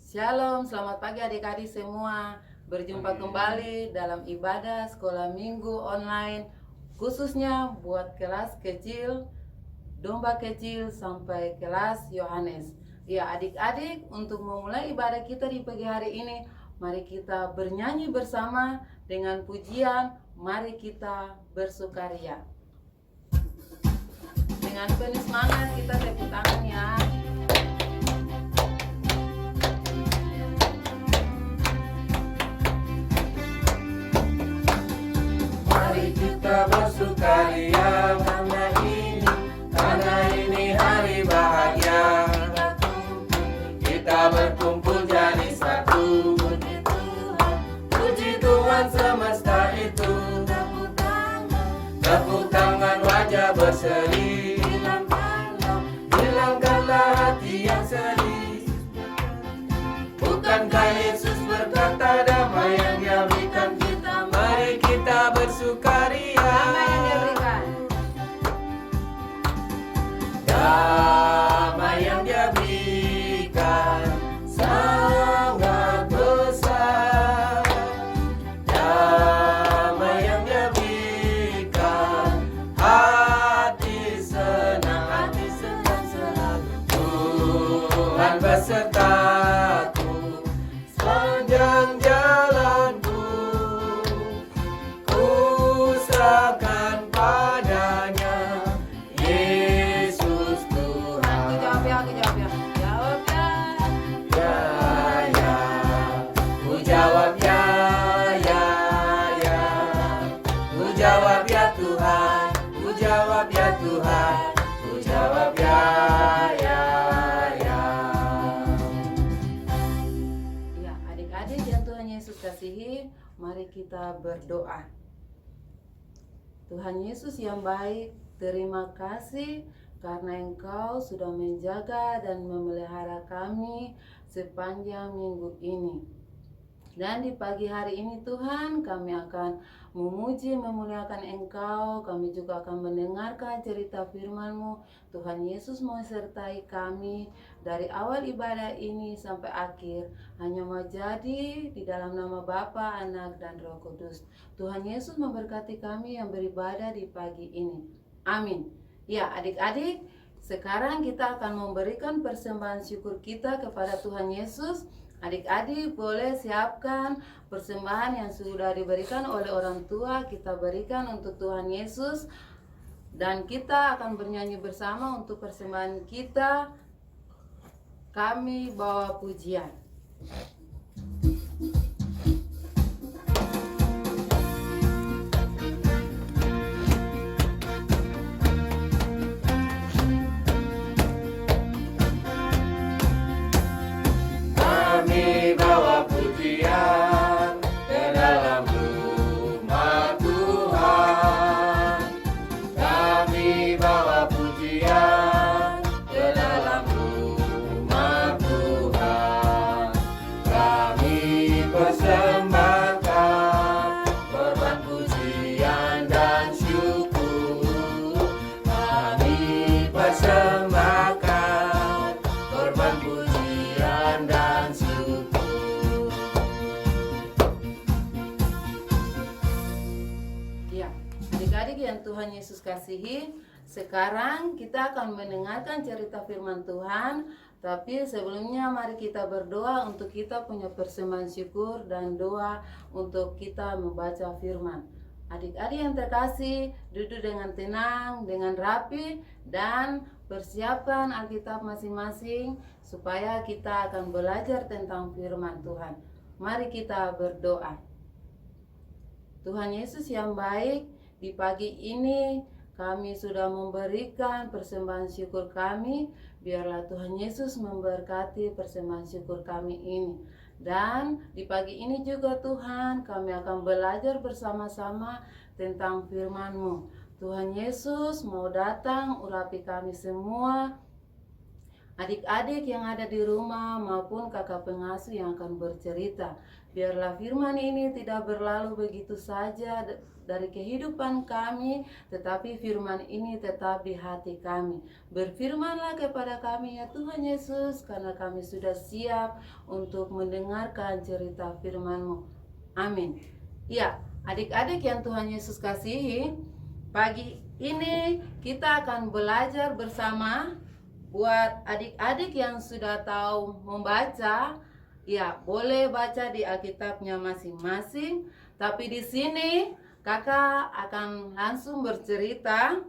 Shalom, selamat pagi adik-adik semua. Berjumpa kembali dalam ibadah sekolah minggu online, khususnya buat kelas kecil, domba kecil sampai kelas Yohanes. Ya adik-adik, untuk memulai ibadah kita di pagi hari ini, mari kita bernyanyi bersama dengan pujian, mari kita bersukaria. Dengan penuh semangat kita tepuk tangan ya. Mari kita bersukaria karena ini hari bahagia. Kita berkumpul jadi satu. Puji Tuhan semesta itu. Tepuk tangan wajah berseri. Hilangkanlah hati yang sedih. Bukankah Yesus berkata damai yang Dia berikan kita? Mari kita bersukaria. Damai yang Dia berikan sangat besar. Damai yang Dia berikan, hati senang selalu. Tuhan besertaku sepanjang jalanku. Ku serahkan padanya, Yesus Tuhan. Aku jawab ya. Jawab ya. Ya, ku jawab ya. Ku jawab ya Tuhan. Ku jawab ya Tuhan. Ku jawab ya. Ya, adik-adik yang Tuhan Yesus kasihi, mari kita berdoa. Tuhan Yesus yang baik, terima kasih karena Engkau sudah menjaga dan memelihara kami sepanjang minggu ini. Dan di pagi hari ini Tuhan, kami akan memuji, memuliakan Engkau. Kami juga akan mendengarkan cerita firman-Mu. Tuhan Yesus mau sertai kami dari awal ibadah ini sampai akhir. Hanya mau jadi di dalam nama Bapa, Anak, dan Roh Kudus. Tuhan Yesus memberkati kami yang beribadah di pagi ini. Amin. Ya adik-adik, sekarang kita akan memberikan persembahan syukur kita kepada Tuhan Yesus. Adik-adik boleh siapkan persembahan yang sudah diberikan oleh orang tua, kita berikan untuk Tuhan Yesus. Dan kita akan bernyanyi bersama untuk persembahan kita. Kami bawa pujian. Kami bawa pujian ke dalam rumah Tuhan. Kami bawa pujian ke dalam rumah Tuhan. Kami persembahkan korban pujian dan syukur. Kami persembahkan korban pujian dan syukur. Ya, adik-adik yang Tuhan Yesus kasihi, sekarang kita akan mendengarkan cerita firman Tuhan. Tapi sebelumnya mari kita berdoa untuk kita punya persembahan syukur dan doa untuk kita membaca firman. Adik-adik yang terkasih, duduk dengan tenang, dengan rapi, dan persiapkan Alkitab masing-masing supaya kita akan belajar tentang firman Tuhan. Mari kita berdoa. Tuhan Yesus yang baik, di pagi ini kami sudah memberikan persembahan syukur kami. Biarlah Tuhan Yesus memberkati persembahan syukur kami ini. Dan di pagi ini juga Tuhan, kami akan belajar bersama-sama tentang firman-Mu. Tuhan Yesus mau datang urapi kami semua. adik-adik yang ada di rumah maupun kakak pengasuh yang akan bercerita. Biarlah firman ini tidak berlalu begitu saja dari kehidupan kami, tetapi firman ini tetap di hati kami. Berfirmanlah kepada kami ya Tuhan Yesus, karena kami sudah siap untuk mendengarkan cerita firman-Mu. Amin. Ya, adik-adik yang Tuhan Yesus kasihi, pagi ini kita akan belajar bersama. Buat adik-adik yang sudah tahu membaca, ya boleh baca di Alkitabnya masing-masing. Tapi di sini kakak akan langsung bercerita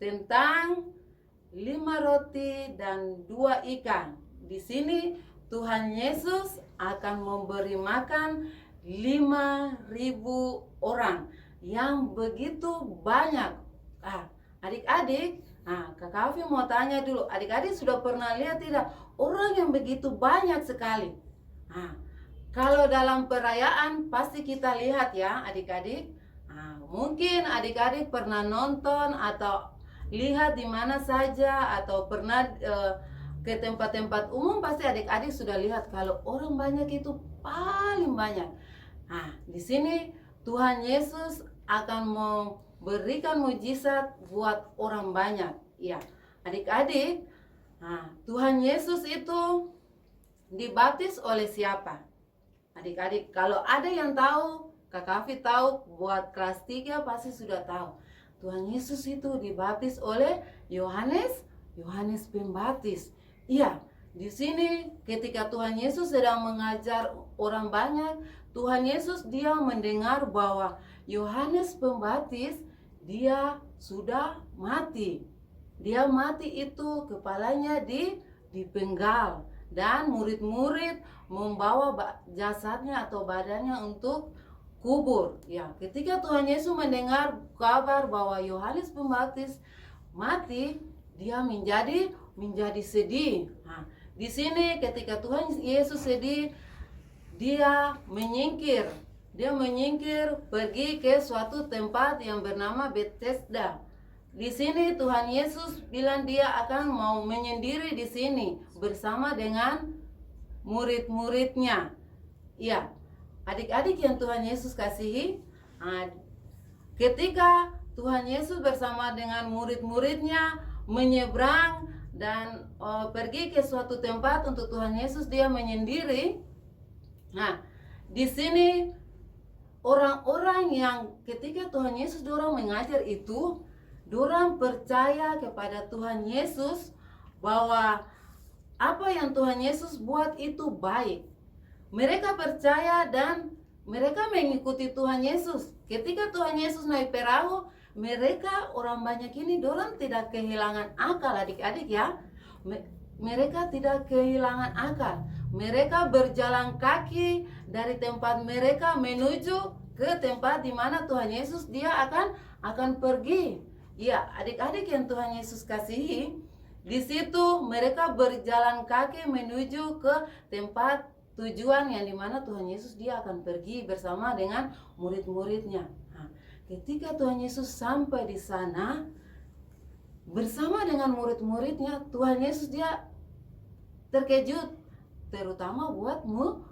tentang 5 roti dan 2 ikan. Di sini Tuhan Yesus akan memberi makan 5.000 orang yang begitu banyak. Adik-adik, Kak Afi mau tanya dulu, adik-adik sudah pernah lihat tidak orang yang begitu banyak sekali? Kalau dalam perayaan pasti kita lihat ya adik-adik. Mungkin adik-adik pernah nonton atau lihat di mana saja, atau pernah ke tempat-tempat umum, pasti adik-adik sudah lihat kalau orang banyak itu paling banyak. Di sini Tuhan Yesus akan memberikan mujizat buat orang banyak. Ya, adik-adik, Tuhan Yesus itu dibaptis oleh siapa? Adik-adik, kalau ada yang tahu, Kak Afi tahu, buat kelas 3 pasti sudah tahu. Tuhan Yesus itu dibaptis oleh Yohanes Pembaptis. Iya, di sini ketika Tuhan Yesus sedang mengajar orang banyak, Tuhan Yesus dia mendengar bahwa Yohanes Pembaptis dia sudah mati. Dia mati itu kepalanya dipenggal, dan murid-murid membawa jasadnya atau badannya untuk kubur. Ya, ketika Tuhan Yesus mendengar kabar bahwa Yohanes Pembaptis mati, dia menjadi sedih. Di sini ketika Tuhan Yesus sedih, dia menyingkir pergi ke suatu tempat yang bernama Bethesda. Di sini Tuhan Yesus bilang dia akan mau menyendiri di sini bersama dengan murid-muridnya. Ya, adik-adik yang Tuhan Yesus kasihi, ketika Tuhan Yesus bersama dengan murid-muridnya menyeberang dan pergi ke suatu tempat untuk Tuhan Yesus dia menyendiri. Di sini orang-orang yang ketika Tuhan Yesus dorang mengajar itu, dorang percaya kepada Tuhan Yesus bahwa apa yang Tuhan Yesus buat itu baik. Mereka percaya dan mereka mengikuti Tuhan Yesus. Ketika Tuhan Yesus naik perahu, mereka orang banyak ini dorang tidak kehilangan akal adik-adik ya. Mereka tidak kehilangan akal. Mereka berjalan kaki dari tempat mereka menuju ke tempat di mana Tuhan Yesus dia akan pergi. Ya, adik-adik yang Tuhan Yesus kasihi, di situ mereka berjalan kaki menuju ke tempat tujuan yang dimana Tuhan Yesus dia akan pergi bersama dengan murid-muridnya. Ketika Tuhan Yesus sampai di sana bersama dengan murid-muridnya, Tuhan Yesus dia terkejut, terutama buat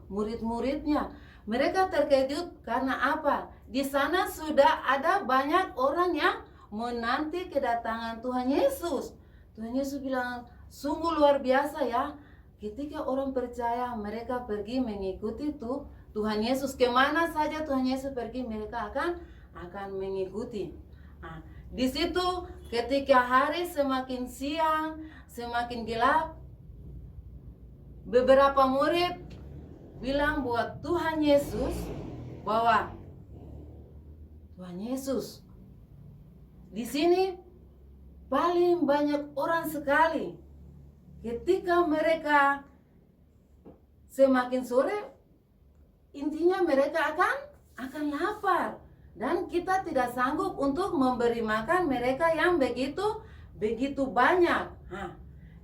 murid-muridnya. Mereka terkejut karena apa? Di sana sudah ada banyak orang yang menanti kedatangan Tuhan Yesus. Tuhan Yesus bilang, sungguh luar biasa ya. Ketika orang percaya, mereka pergi mengikuti Tuhan Yesus. Kemana saja Tuhan Yesus pergi, mereka akan mengikuti. Di situ ketika hari semakin siang, semakin gelap, beberapa murid bilang buat Tuhan Yesus bahwa Tuhan Yesus, di sini paling banyak orang sekali. Ketika mereka semakin sore, intinya mereka akan lapar, dan kita tidak sanggup untuk memberi makan mereka yang begitu banyak.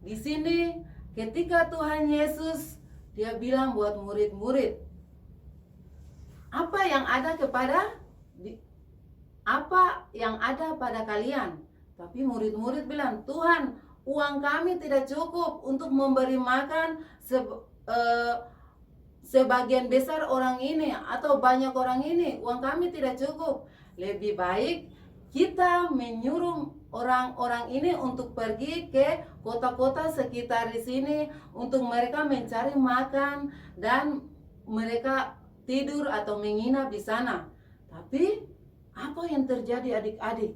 Di sini ketika Tuhan Yesus dia bilang buat murid-murid, apa yang ada pada kalian? Tapi murid-murid bilang, Tuhan, uang kami tidak cukup untuk memberi makan sebagian besar orang ini atau banyak orang ini, uang kami tidak cukup. Lebih baik kita menyuruh orang-orang ini untuk pergi ke kota-kota sekitar di sini untuk mereka mencari makan dan mereka tidur atau menginap di sana. Tapi apa yang terjadi adik-adik?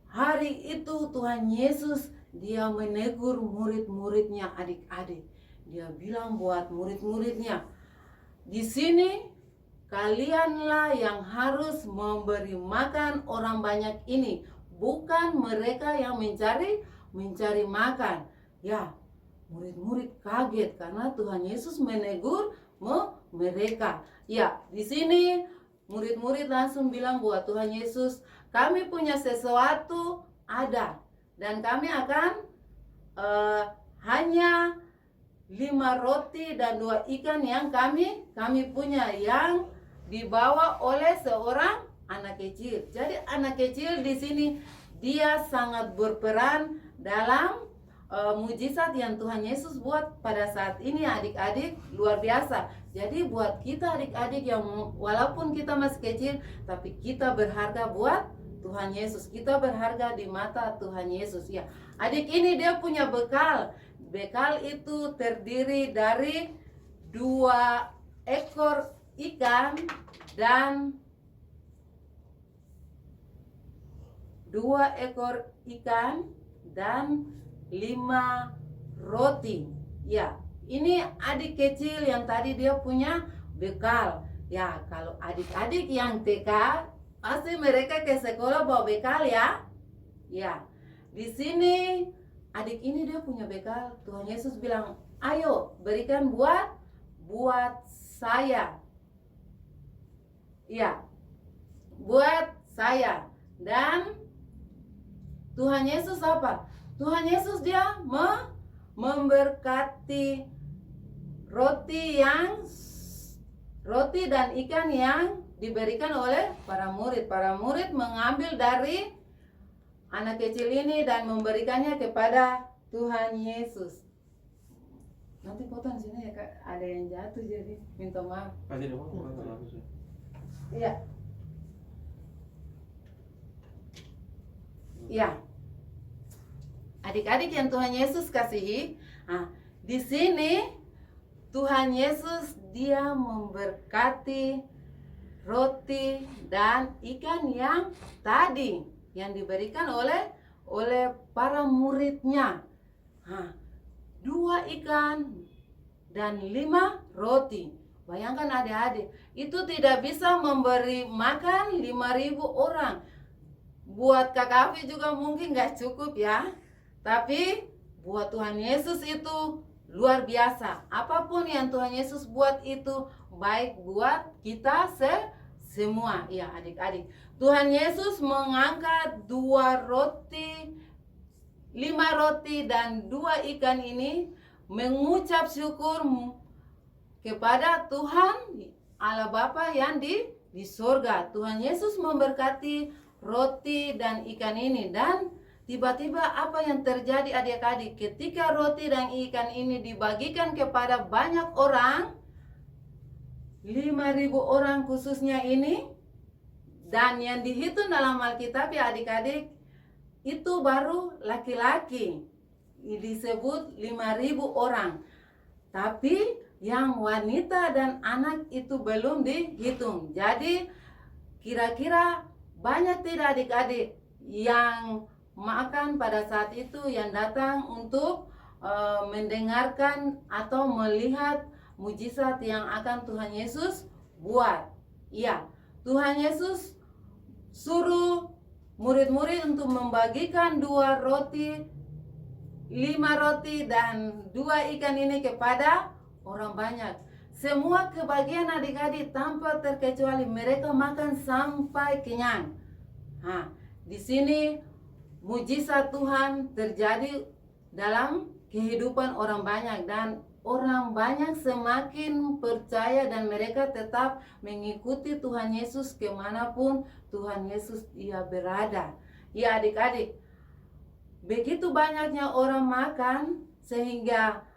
Hari itu Tuhan Yesus dia menegur murid-muridnya adik-adik. Dia bilang buat murid-muridnya, di sini kalianlah yang harus memberi makan orang banyak ini, bukan mereka yang mencari makan. Ya, murid-murid kaget karena Tuhan Yesus menegur mereka. Ya, di sini murid-murid langsung bilang buat Tuhan Yesus, kami punya sesuatu ada dan kami akan hanya 5 roti dan 2 ikan yang kami punya yang dibawa oleh seorang anak kecil. Jadi anak kecil di sini dia sangat berperan dalam mujizat yang Tuhan Yesus buat pada saat ini adik-adik, luar biasa. Jadi buat kita adik-adik yang walaupun kita masih kecil tapi kita berharga buat Tuhan Yesus. Kita berharga di mata Tuhan Yesus ya. Adik ini dia punya bekal. Bekal itu terdiri dari 2 ekor ikan dan 5 roti. Ya, ini adik kecil yang tadi dia punya bekal. Ya, kalau adik-adik yang TK pasti mereka ke sekolah bawa bekal ya. Ya, di sini adik ini dia punya bekal. Tuhan Yesus bilang, ayo berikan buat saya. Ya, buat saya. Dan Tuhan Yesus apa? Tuhan Yesus dia memberkati roti dan ikan yang diberikan oleh para murid. Para murid mengambil dari anak kecil ini dan memberikannya kepada Tuhan Yesus. Nanti potong sini ya Kak, ada yang jatuh jadi minta maaf. Iya. Iya. Adik-adik yang Tuhan Yesus kasihi, di sini Tuhan Yesus dia memberkati roti dan ikan yang tadi yang diberikan oleh para muridnya. 2 ikan dan 5 roti. Bayangkan adik-adik, itu tidak bisa memberi makan 5.000 orang. Buat Kak Afi juga mungkin gak cukup ya. Tapi buat Tuhan Yesus itu luar biasa. Apapun yang Tuhan Yesus buat itu baik buat kita semua. Ya adik-adik, Tuhan Yesus mengangkat 5 roti dan 2 ikan ini, mengucap syukur kepada Tuhan Allah Bapa yang di surga. Tuhan Yesus memberkati roti dan ikan ini, dan tiba-tiba apa yang terjadi adik-adik? Ketika roti dan ikan ini dibagikan kepada banyak orang, 5.000 orang khususnya ini, dan yang dihitung dalam Alkitab ya adik-adik, itu baru laki-laki, disebut 5.000 orang. Tapi yang wanita dan anak itu belum dihitung. Jadi kira-kira banyak tidak adik-adik yang makan pada saat itu, yang datang untuk mendengarkan atau melihat mujizat yang akan Tuhan Yesus buat. Iya, Tuhan Yesus suruh murid-murid untuk membagikan 2 roti, 5 roti dan 2 ikan ini kepada orang banyak. Semua kebagian adik-adik tanpa terkecuali, mereka makan sampai kenyang. Di sini mujizat Tuhan terjadi dalam kehidupan orang banyak, dan orang banyak semakin percaya dan mereka tetap mengikuti Tuhan Yesus kemanapun Tuhan Yesus ia berada. Ya adik-adik, begitu banyaknya orang makan sehingga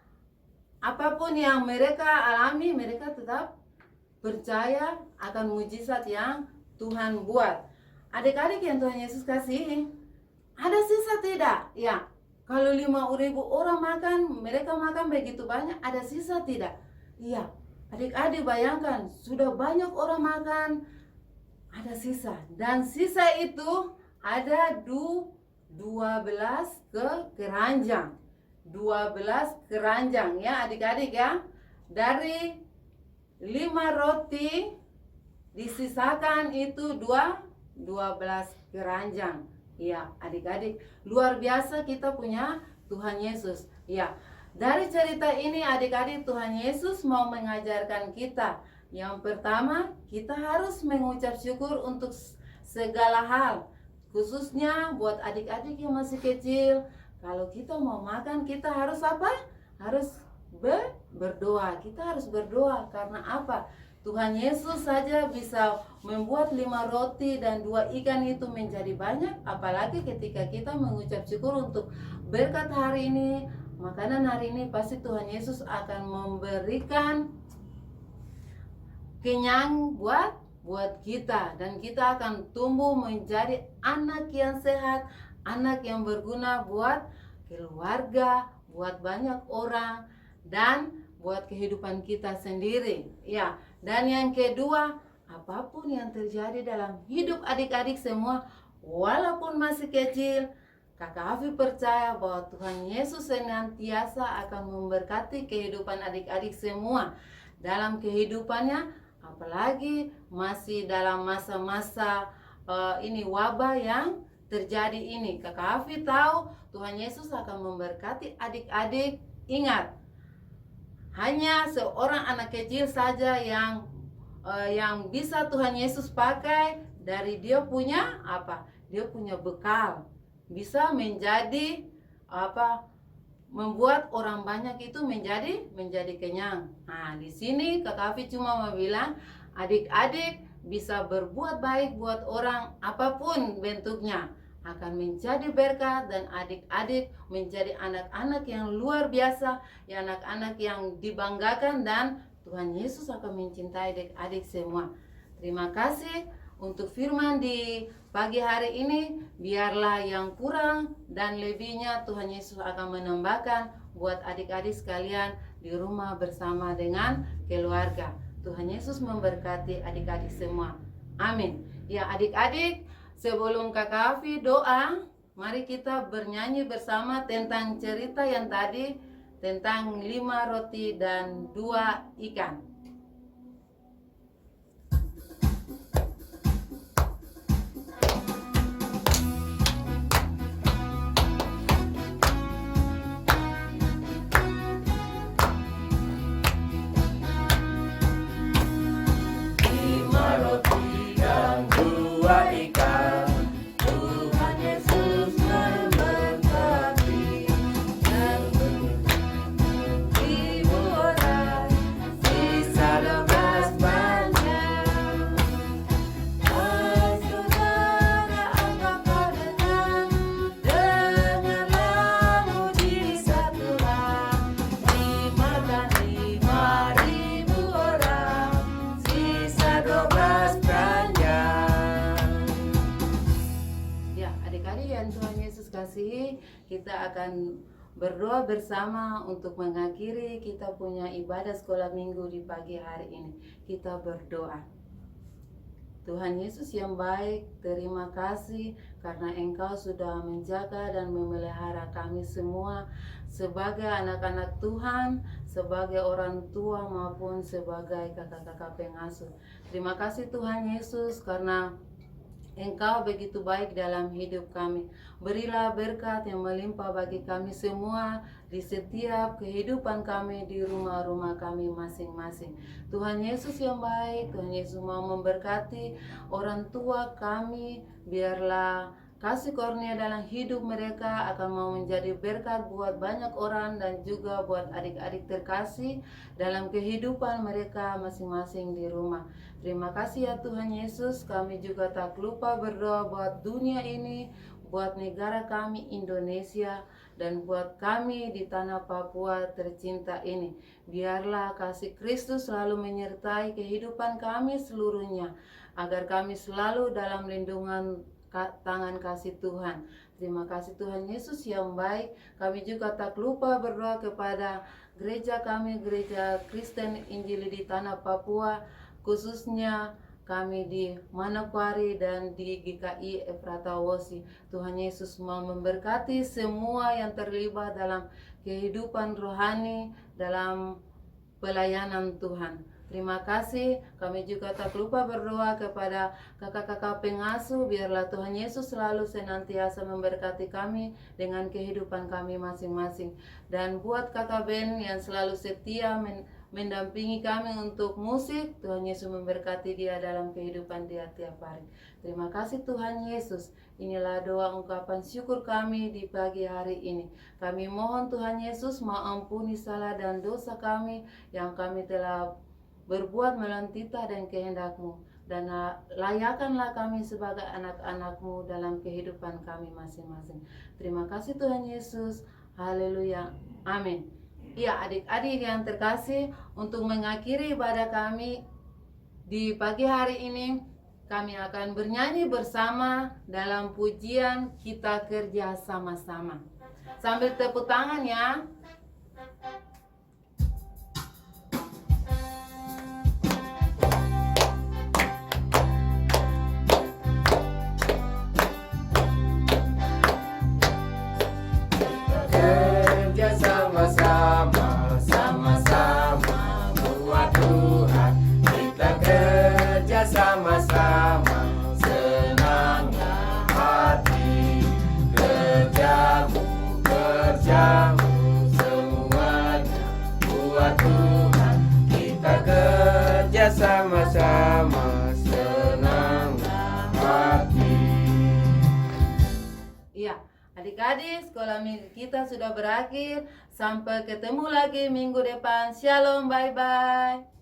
apapun yang mereka alami, mereka tetap percaya akan mujizat yang Tuhan buat. Adik-adik yang Tuhan Yesus kasihi, ada sisa tidak? Ya, kalau 5.000 orang makan, mereka makan begitu banyak, ada sisa tidak? Iya, adik-adik bayangkan, sudah banyak orang makan, ada sisa. Dan sisa itu ada 12 keranjang. 12 keranjang ya adik-adik ya. Dari 5 roti disisakan itu 12 keranjang. Ya adik-adik, luar biasa kita punya Tuhan Yesus. Ya, dari cerita ini adik-adik, Tuhan Yesus mau mengajarkan kita. Yang pertama, kita harus mengucap syukur untuk segala hal. Khususnya buat adik-adik yang masih kecil, kalau kita mau makan, kita harus apa? Harus berdoa. Kita harus berdoa karena apa? Tuhan Yesus saja bisa membuat 5 roti dan 2 ikan itu menjadi banyak. Apalagi ketika kita mengucap syukur untuk berkat hari ini, makanan hari ini, pasti Tuhan Yesus akan memberikan kenyang buat kita. Dan kita akan tumbuh menjadi anak yang sehat, anak yang berguna buat keluarga, buat banyak orang, dan buat kehidupan kita sendiri. Ya, dan yang kedua, apapun yang terjadi dalam hidup adik-adik semua, walaupun masih kecil, Kakak Afi percaya bahwa Tuhan Yesus senantiasa akan memberkati kehidupan adik-adik semua dalam kehidupannya, apalagi masih dalam masa-masa ini wabah yang terjadi ini. Kakak Afi tahu Tuhan Yesus akan memberkati adik-adik. Ingat, hanya seorang anak kecil saja yang bisa Tuhan Yesus pakai. Dari dia punya apa? Dia punya bekal, bisa menjadi apa? Membuat orang banyak itu menjadi kenyang. Nah, di sini Kakak Afi cuma mau bilang, adik-adik bisa berbuat baik buat orang apapun bentuknya, akan menjadi berkat, dan adik-adik menjadi anak-anak yang luar biasa, ya anak-anak yang dibanggakan, dan Tuhan Yesus akan mencintai adik-adik semua. Terima kasih untuk firman di pagi hari ini. Biarlah yang kurang dan lebihnya Tuhan Yesus akan menambahkan buat adik-adik sekalian di rumah bersama dengan keluarga. Tuhan Yesus memberkati adik-adik semua. Amin. Ya adik-adik, sebelum Kakak Afi doa, mari kita bernyanyi bersama tentang cerita yang tadi, tentang 5 roti dan 2 ikan. Kita akan berdoa bersama untuk mengakhiri kita punya ibadah sekolah minggu di pagi hari ini. Kita berdoa. Tuhan Yesus yang baik, terima kasih karena Engkau sudah menjaga dan memelihara kami semua sebagai anak-anak Tuhan, sebagai orang tua maupun sebagai kakak-kakak pengasuh. Terima kasih Tuhan Yesus karena Engkau begitu baik dalam hidup kami. Berilah berkat yang melimpah bagi kami semua di setiap kehidupan kami di rumah-rumah kami masing-masing. Tuhan Yesus yang baik, Tuhan Yesus mau memberkati orang tua kami. Biarlah kasih karunia dalam hidup mereka akan mau menjadi berkat buat banyak orang dan juga buat adik-adik terkasih dalam kehidupan mereka masing-masing di rumah. Terima kasih ya Tuhan Yesus. Kami juga tak lupa berdoa buat dunia ini, buat negara kami Indonesia, dan buat kami di tanah Papua tercinta ini. Biarlah kasih Kristus selalu menyertai kehidupan kami seluruhnya, agar kami selalu dalam lindungan tangan kasih Tuhan. Terima kasih Tuhan Yesus yang baik. Kami juga tak lupa berdoa kepada gereja kami, Gereja Kristen Injili di tanah Papua, khususnya kami di Manokwari dan di GKI Efrata Wosi. Tuhan Yesus mau memberkati semua yang terlibat dalam kehidupan rohani, dalam pelayanan Tuhan. Terima kasih. Kami juga tak lupa berdoa kepada kakak-kakak pengasuh. Biarlah Tuhan Yesus selalu senantiasa memberkati kami dengan kehidupan kami masing-masing. Dan buat kakak Ben yang selalu setia mendampingi kami untuk musik, Tuhan Yesus memberkati dia dalam kehidupan dia tiap hari. Terima kasih Tuhan Yesus. Inilah doa ungkapan syukur kami di pagi hari ini. Kami mohon Tuhan Yesus mengampuni salah dan dosa kami yang kami telah berbuat melawan titah dan kehendak-Mu, dan layakkanlah kami sebagai anak-anak-Mu dalam kehidupan kami masing-masing. Terima kasih Tuhan Yesus. Haleluya. Amin. Ya, adik-adik yang terkasih, untuk mengakhiri ibadah kami di pagi hari ini, kami akan bernyanyi bersama dalam pujian Kita Kerja Sama-sama. Sambil tepuk tangan ya. Kerja sama-sama, sama-sama buat Tuhan. Kita kerja sama-sama, senanglah hati. Kerjamu, kerjamu semuanya buat Tuhan. Kita kerja sama-sama, senanglah hati. Iya, adik-adik, sekolah minggu kita sudah berakhir. Sampai ketemu lagi minggu depan. Shalom, bye-bye.